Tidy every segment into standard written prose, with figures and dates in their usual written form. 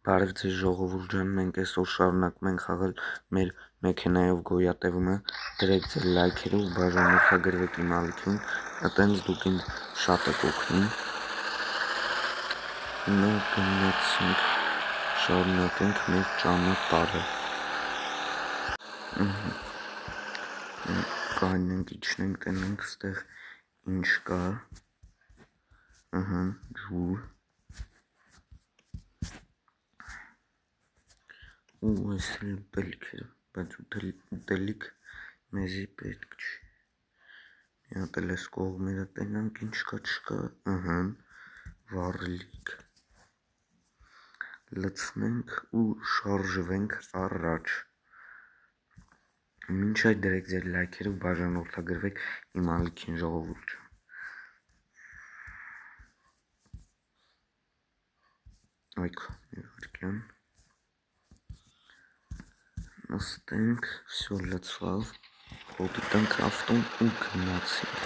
Բարև ձեզ ժողովուրդ ջան, մենք այսօր շարունակում ենք խաղալ մեր մեքենայով գոյատևումը, դրեք ձեր լայքերը ու բաժանորդագրվեք իմ ալիքին, այտենց դուք ինձ շատ եք օգնում։ Հիմա գնացինք, շարունակենք մեր ճանապարհը։ Կանենք, իջնենք, տենենք ստեղ ինչ կա, ջուր, ու այս լպելիք է, բայց ուտելիք մեզի պետք չի։ Մի հատ էլ այս կողմերը տենանք ինչ կա չկա, վառելիք, լցնենք ու շարժվենք առաջ։ Մինչ այդ դրեք ձեր լայքերը ու բաժանորդագրվեք իմ ալիքին ժողովուրդ ջան։ Այգ, մի վարկյան, նստենք, всё լցվավ, հոտի տանք ավտոն ու գնացինք։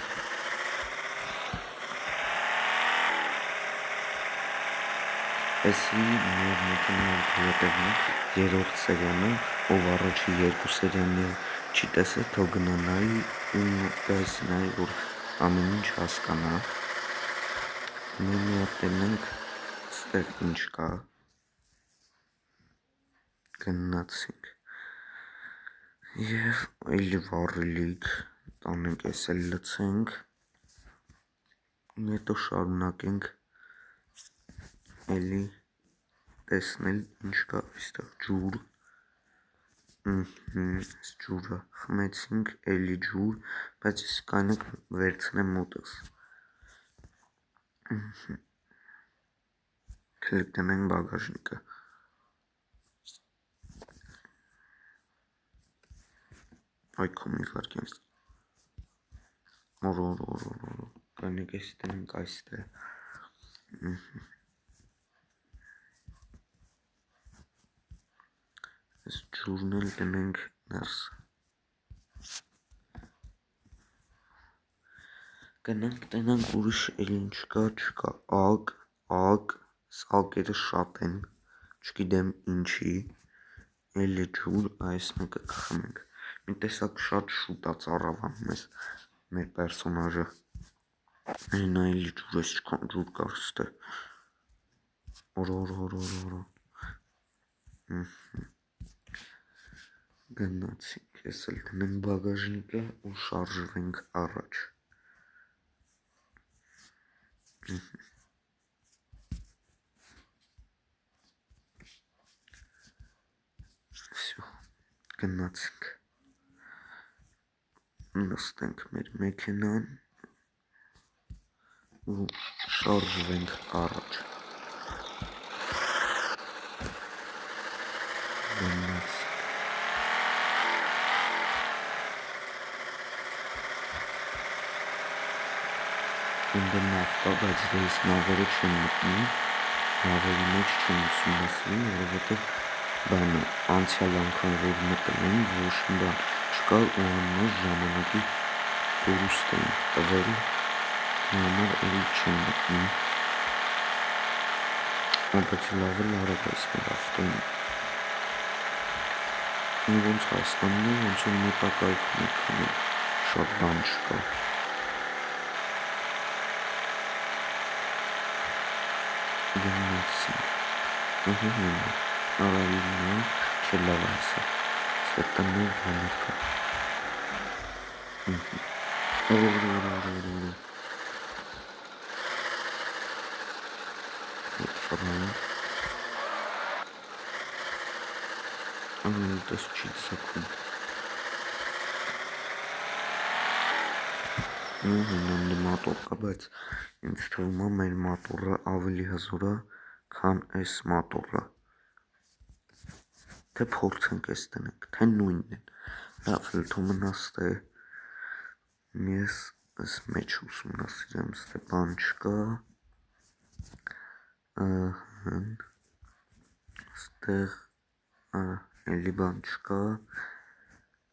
Էսի մեր մեքենայով գոյատևում երրորդ սերիան է, ով առաջի երկու սերիաները չի տեսել, թող գնա նայի ու դասի նայի, որ ամեն ինչ հասկանա։ Մենք մի հատ տենենք ստեղ ինչ կա, գնացինք և էլի վառելիք տանենք, այս էլ լցենք, հետո շարունակենք էլի տեսնել ինչ կա այստեղ, ջուր, այս ջուրը խմեցինք, էլի ջուր, բայց ես կանեք վերցնեմ մոտս, քլիպ տնենք բագաժնիկը, այգում մի վարկյան, կանեք ես տնենք այստեղ, այս ջուրն էլ տնենք ներս, գնանք տնանք ուրիշ էլ ինչ կա չկա, ակ, ակերը շատ են, չգիտեմ ինչի, էլի ջուր, այս մեկը կխմենք, մի տեսակ շատ շուտ է ծառավանում ես մեր պերսոնաժը, նա էլի ջուր, ես չքան ջուր կար ստե, գնացինք, ես էլ տնենք բագաժնիկը ու շարժվենք առաջ, всё, գնացինք, նստենք մեր մեքենան ու շարժվենք առաջ, ինձ նավկա, բայց դեիս նավերը չեմ մտնում, նավերի մեջ չեմ ուսումնասիրում, որովհետև բանը անցյալ անգամ որ մտել եմ, ոչ մի բան չկար ու անմար ժամանակի տուրիստ էին տվել, համար էլի չեմ մտնում, բայց լավ էլ արագ այս մեր ավտոն, ոնց Հայաստանում է, ոնց որ մոտակայքում եք քնել, շատ բան չկա, գնացինք, արավիլն է, չէ լավ այսը, ստեղ տններ բաներ կա, տես չի ծակում, հիմա մատոր կա, բայց ինձ թվում է մեր մատորը ավելի հզոր է, քան այս մատորը, թե փորձենք այս տնենք, թե նույնն են, լավ թող մնա ստե, ես այս մեջ ուսումնասիրեմ, ստե բան չկա, ստեղ էլի բան չկա,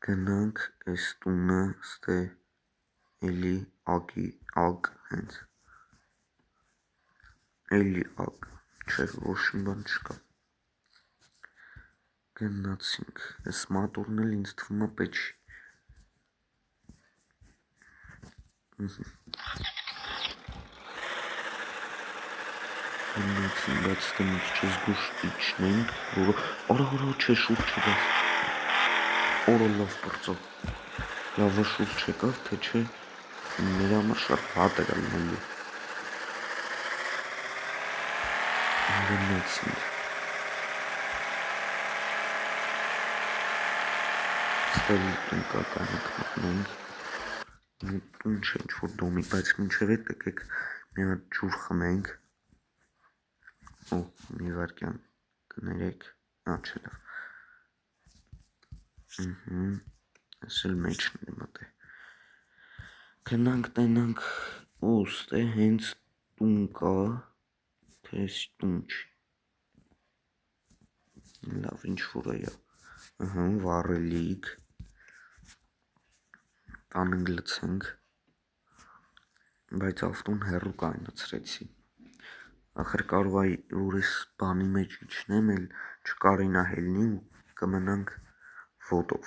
գնանք այս տունը, ստե էլի ակ հենց, էլի ակ, չէ ոչ մի բան չկա, Գնացինք, այս մատորն էլ ինձ թվում է պետք չի։ Գնացինք, բայց դե մի քիչ զգուշ իջնենք, որը արա չէ շուրջ չգավ։ Օրը լավ պրծավ։ Լավը շուրջ չեկավ, թե չէ մեր համար շատ վատ էր լինելու։ Գնացինք։ Ստել տնկականիք մտնենք։ Տուն չէ ինչ-որ դոմի, բայց մինչև էդ եկեք մի հատ ջուր խմենք։ Մի վարկյան կներեք, չէ լավ։ Այս էլ մեջն է մտե։ Գնանք տենանք ուստե հենց տուն կա, թե ես տուն չի։ Լավ ինչ-որ է, վառելիք, տանը գլցենք, բայց ավտոն հեռու կայնացրեցի։ Ախր կարող է որ ես բանի մեջ իջնեմ, էլ չկարենա հելնի ու կմնանք ոտով,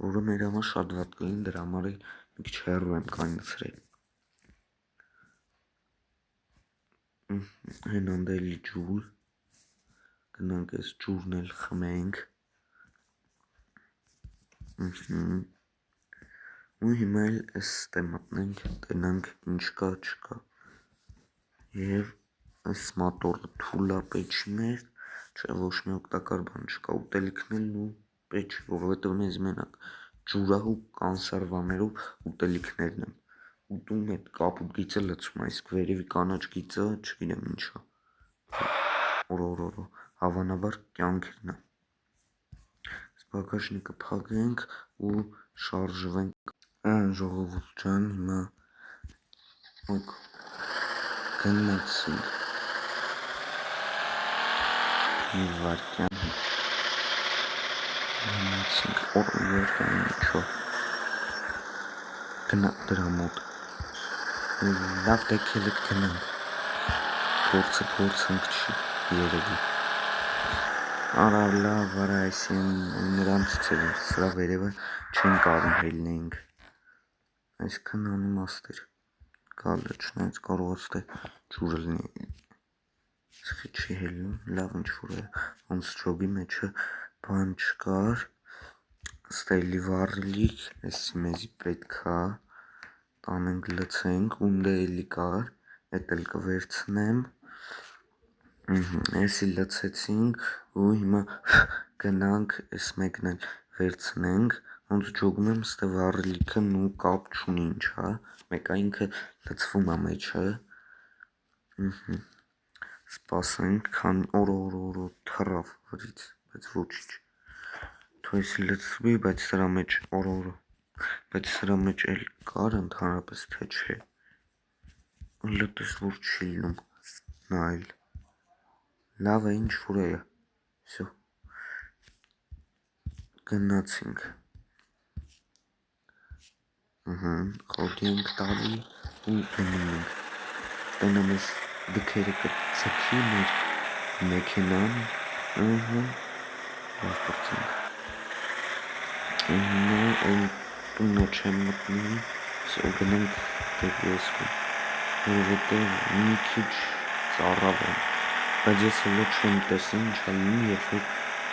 որը մեր համար շատ վատ կլինի, դրա համար էլ մի քիչ հեռու եմ կայնացրել։ Հենանդ էլի ջուր, գնանք այս ջուրն էլ խմենք։ Ու հիմա էլ էստե մտնենք, տենանք ինչ կա չկա։ Եվ այս մատորը թուլ է պեչի մեր, չէ ոչ մի օգտակար բան չկա, ուտելիքն էլ ու պեչ, որովհետև մեզ մենակ ջուրը ու կոնսերվաներով ուտելիքներն եմ։ Ուտում այդ կապուտ գիծը լցում, այս վերևի կանաչ գիծը չգիտեմ ինչա։ Օրորորո, հավանաբար կյանքերն է։ Բագաժնիկը փակենք ու շարժվենք։ Ժողովուրդ ջան, հիմա գնացինք։ Մի վարկյան գնացինք, օրվարկյան ինչո։ Գնանք դրա մոտ։ Լավ դեկել եք գնանք։ Փորձանք չի երևի։ Արա լավ, արա այսին նրանցից է, որ սրա վերևը չեն կարում հելնեինք։ Այսքան անիմաստ էր։ Գալը չնայած կարողաց թե ջուրը լինի։ Սխի չի հելնում, լավ ինչ-որ է, ոնց ջոգի մեջը բան չկար, ստայլի վառելիք, էսի մեզի պետք է, տանենք լցենք, ունդը էլի կար, էտ էլ կվերցնեմ, էսի լցեցինք, ու հիմա գնանք էս մեկն էլ վերցնենք, ոնց ջոգում եմ ստե վառելիքը նու կապ չունի ինչա, մեկա ինքը լցվում է մեջը, սպասենք, քան օրորորո թռավ վրից, բայց ոչինչ, թո էսի լցվի, բայց սրա մեջ օրորո, բայց սրա մեջ էլ կար ընդհանրապես թե չէ, լտես որ չի լինում, նայել, լավ է ինչ որ է, սյո, գնացինք, խորդի ենք տալի ու գնում ենք, տենամ ես դքերը կծքի մեր մեքենան, լավ պրծենք, հիմա էլ տունը չեմ մտնի, գնանք դեպի եսքում, որովհետև մի քիչ ծառավ եմ, բայց ես հլո չեմ տեսին ինչ ալինի, երբ որ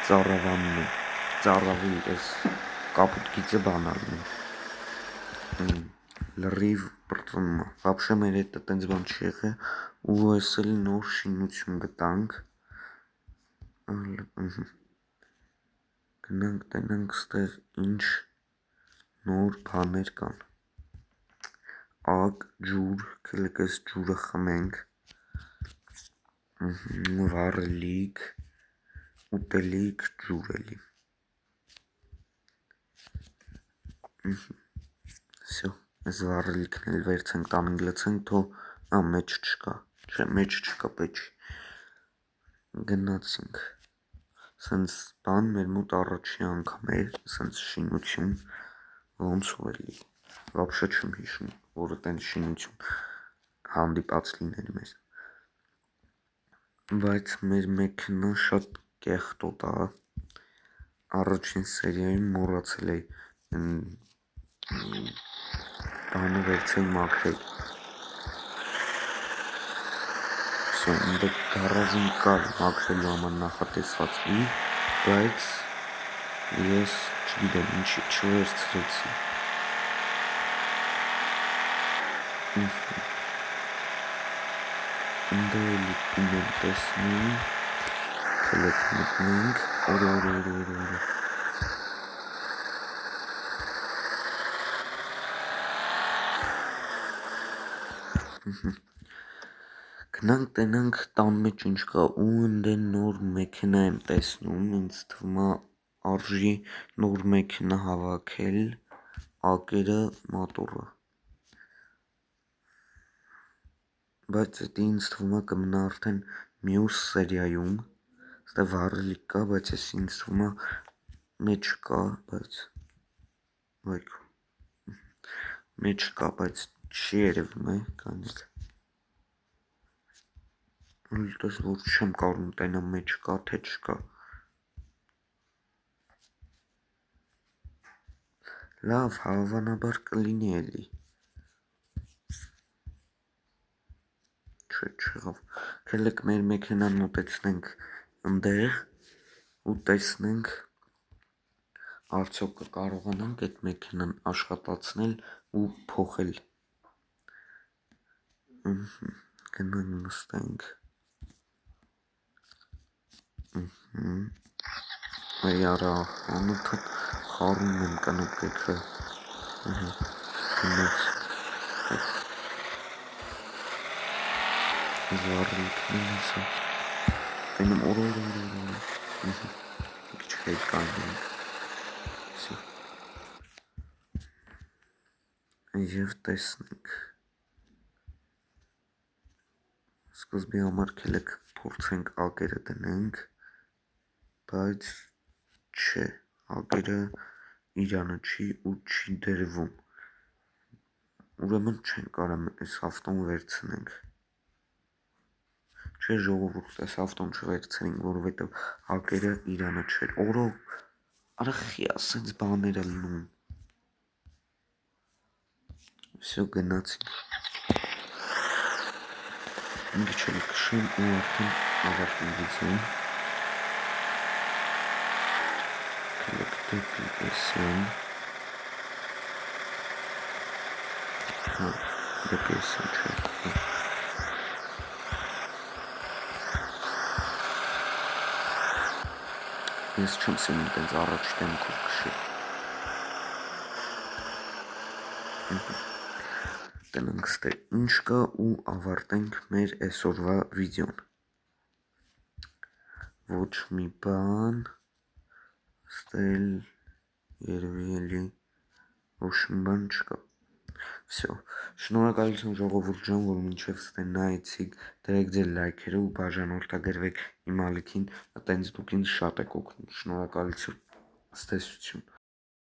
ծառավանում եմ, ծառավի ես կապուտ գիծը բանալն եմ, լրիվ պրծնում է, վապշե մեր հետը տենց բան չի եղե, ու ես էլ նոր շինություն գտանք, գնանք տենանք ստեղ ինչ նոր բաներ կան, ակ, ջուր, կլեք ես ջուրը խմենք, վառելիք, ուտելիք, ջուր էլի, սյո, ես վառելիքն էլ վերցենք տանենք լցենք, թո մեջ չկա, չէ մեջ չկա պեչի, գնացինք, սենց բան մեր մոտ առաջի անգամ էր, սենց շինություն, ոնց ու էլի, վապշե չեմ հիշում, որը տենց շինություն հանդիպած լիներ մեզ, բայց մեր մեքենան շատ կեղտոտ է, առաջին սերիայում մոռացել էի բանը վերցել մաքրել։ Всё, ինձ գարաժում կար մաքրելու համար նախատեսված մի, բայց ես չգիտեմ ինչի չվերցրեցի։ Ընդ էլի տուն եմ տեսնում, քլեք մտնենք, օրը։ Գնանք տենանք տան մեջ ինչ կա ու ընդեն նոր մեքենա եմ տեսնում, ինձ թվում է արժի նոր մեքենա հավաքել, ակերը, մոտորը, բայց դա ինձ թվում է կմնա արդեն մյուս սերիայում, ստե վառելիք կա, բայց ես ինձ թվում է մեջ կա, բայց չի երևում է, կանիք, Ալտես որ չեմ կարում տենամ մեջ կա, թե չկա, լավ, հավանաբար կլինի էլի, չեղավ, կելեք մեր մեքենան մոտեցնենք ընդեղ ու տեսնենք, արդյոք կկարողանանք այդ մեքենան աշխատացնել ու փոխել, գնանք նստենք, այ արա, անոթը խարում եմ կնոպեքը, գնաց, վառելիքն եմ ասա, տենում օրը, քիչ հետ կանենք, և տեսնենք, սկզբի համար կելեք փորձենք ակերը դնենք, բայց չէ, ակերը իրանը չի ու չի դրվում, ուրեմն չեն կարամ այս ավտոն վերցնենք, չէ ժողովուրդ այս ավտոն չվերցնենք, որովհետև ակերը իրանը չէր, օրո, արա խիա սենց բաներ է լնում, всё գնացինք, ինգիչ էլ կշեմ ու արդեն ավարտին վիդեոն, կելեք դեպի էսյան, դեպի էսյան չէ, ես չեմ սինում տենց առաջ դեմքով կշել, տենանք ստե ինչ կա ու ավարտենք մեր այսօրվա վիդեոն, ոչ մի բան, ստել երևի էլի, ոչ մի բան չկա, всё, շնորհակալություն ժողովուրդ ջան, որ մինչև ստե նայեցիք, դրեք ձեր լայքերը ու բաժանորդագրվեք իմ ալիքին, տենց դուք ինձ շատ եք օգնում, շնորհակալություն, ցտեսություն։